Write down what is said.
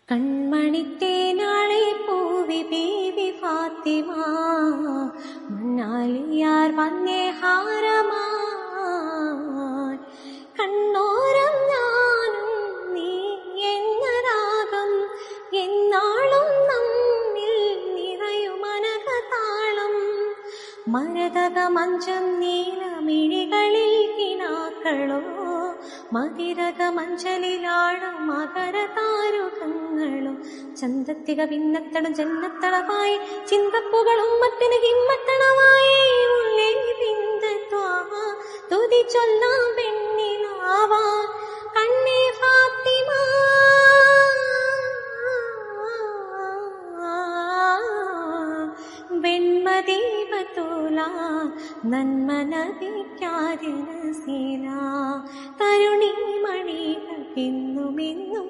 കൺമണിത്തേനാളെ പൂവി ബീവി ഫാത്തിമ മന്നാലിയാർ വന്നേ ഹാരമാ കണ്ണോരം ഞാനും നീ എന്ന രാഗം എന്നാളും നമ്മിൽ നിറയുമനകതാളം മരതക മഞ്ചം നീലമിഴികളിൽ കിനാക്കളോ മതിരക മഞ്ചലിലാടും മകര താരുകങ്ങളും ചന്തത്തിക ഭിന്നത്തണം ജന്നത്തളമായി ചിന്തപ്പുകളും മത്തിന് ഹിമ്മത്തണമായി ഉള്ളേ ബിന്ദത്വാ തുതി ചൊല്ലാം പെണ്ണിനാവാ കണ്ണേ ഫാത്തിമ വെൺമദീപത്തൂല നന്മ നബിക്കാരിനസീല തരുണി മണികൾ എന്നും എന്നും